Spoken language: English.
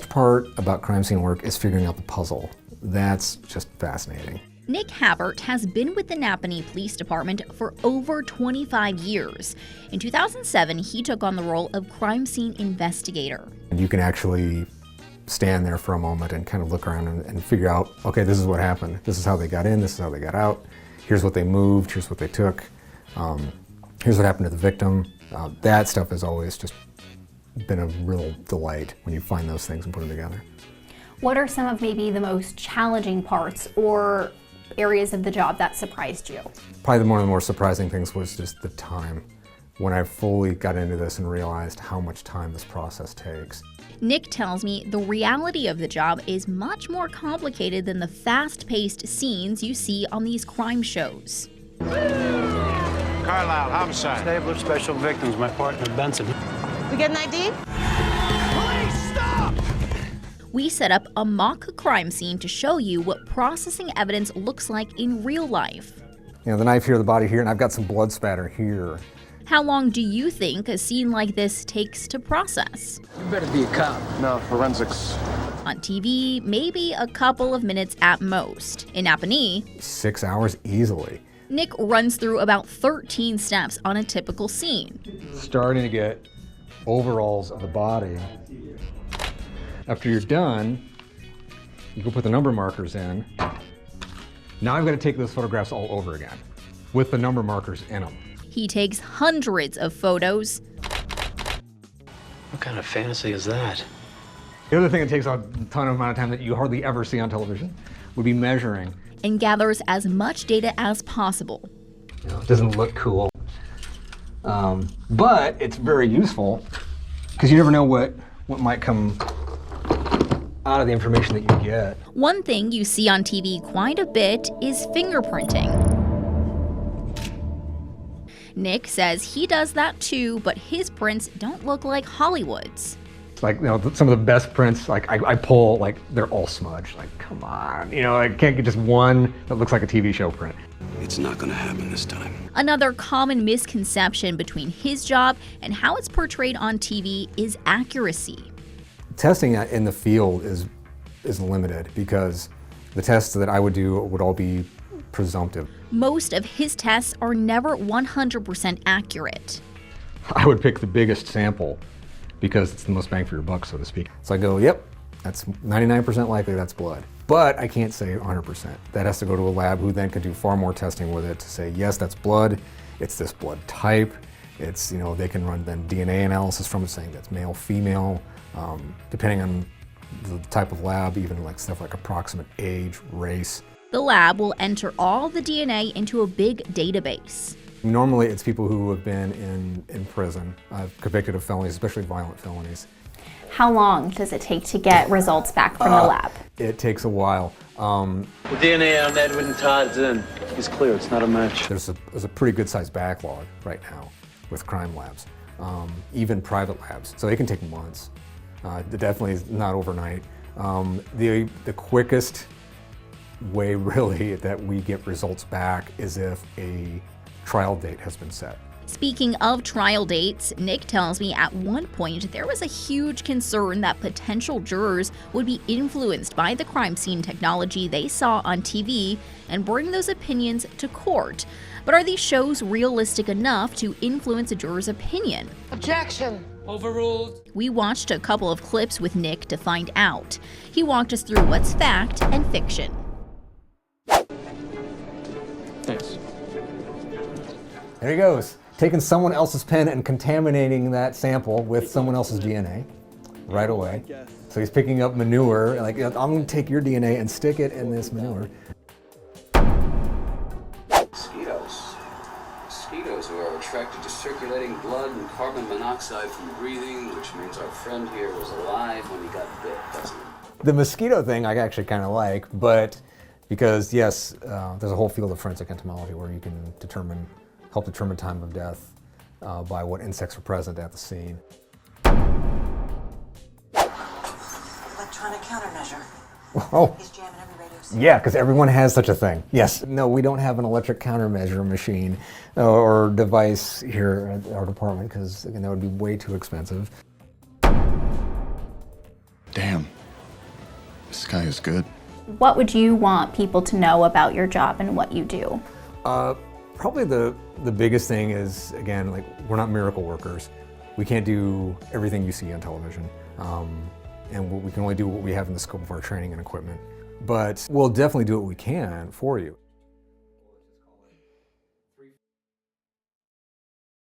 best part about crime scene work is figuring out the puzzle. That's just fascinating. Nik Havert has been with the Napanee Police Department for over 25 years. In 2007, he took on the role of crime scene investigator. You can actually stand there for a moment and kind of look around and figure out, okay, this is what happened. This is how they got in, this is how they got out. Here's what they moved, here's what they took. Here's what happened to the victim. That stuff has always just been a real delight when you find those things and put them together. What are some of maybe the most challenging parts or areas of the job that surprised you? Probably one of the more surprising things was just the time. When I fully got into this and realized how much time this process takes. Nik tells me the reality of the job is much more complicated than the fast-paced scenes you see on these crime shows. Carlisle, homicide. Stabler, special victims, my partner Benson. We get an ID? Police, stop! We set up a mock crime scene to show you what processing evidence looks like in real life. You know, the knife here, the body here, and I've got some blood spatter here. How long do you think a scene like this takes to process? You better be a cop. No, forensics. On TV, maybe a couple of minutes at most. In Napanee, 6 hours easily. Nik runs through about 13 steps on a typical scene. Starting to get overalls of the body. After you're done, you can put the number markers in. Now I've got to take those photographs all over again with the number markers in them. He takes hundreds of photos. What kind of fantasy is that? The other thing that takes a ton of amount of time that you hardly ever see on television would be measuring. And gathers as much data as possible. You know, it doesn't look cool, but it's very useful because you never know what might come out of the information that you get. One thing you see on TV quite a bit is fingerprinting. Nik says he does that too, but his prints don't look like Hollywood's. Like, you know, some of the best prints, like I pull, like they're all smudged. Like, come on, you know, I can't get just one that looks like a TV show print. It's not gonna happen this time. Another common misconception between his job and how it's portrayed on TV is accuracy. Testing in the field is limited because the tests that I would do would all be presumptive. Most of his tests are never 100% accurate. I would pick the biggest sample because it's the most bang for your buck, so to speak. So I go, yep, that's 99% likely that's blood. But I can't say 100%. That has to go to a lab who then can do far more testing with it to say, yes, that's blood, it's this blood type, it's, you know, they can run then DNA analysis from it saying that's male, female, depending on the type of lab, even like stuff like approximate age, race. The lab will enter all the DNA into a big database. Normally it's people who have been in prison, convicted of felonies, especially violent felonies. How long does it take to get results back from the lab? It takes a while. The DNA on Edwin and Todd's in. He's clear, it's not a match. There's a pretty good sized backlog right now with crime labs, even private labs. So they can take months. Definitely not overnight. The quickest way really that we get results back is if a trial date has been set. Speaking of trial dates, Nik tells me at one point there was a huge concern that potential jurors would be influenced by the crime scene technology they saw on TV and bring those opinions to court. But are these shows realistic enough to influence a juror's opinion? Objection. Overruled. We watched a couple of clips with Nik to find out. He walked us through what's fact and fiction. Thanks. There he goes, taking someone else's pen and contaminating that sample with someone else's DNA right away. So he's picking up manure, like, I'm gonna take your DNA and stick it in this manure. Mosquitoes. Mosquitoes who are attracted to circulating blood and carbon monoxide from breathing, which means our friend here was alive when he got bit, doesn't it? The mosquito thing I actually kind of like, but because yes, there's a whole field of forensic entomology where you can help determine time of death by what insects are present at the scene. Electronic countermeasure. Oh, He's jamming every radio station. yeah, because everyone has such a thing. Yes, no, we don't have an electric countermeasure machine or device here at our department because again, that would be way too expensive. Damn, guy is good. What would you want people to know about your job and what you do? Probably the biggest thing is, again, like, we're not miracle workers. We can't do everything you see on television. And we can only do what we have in the scope of our training and equipment. But we'll definitely do what we can for you.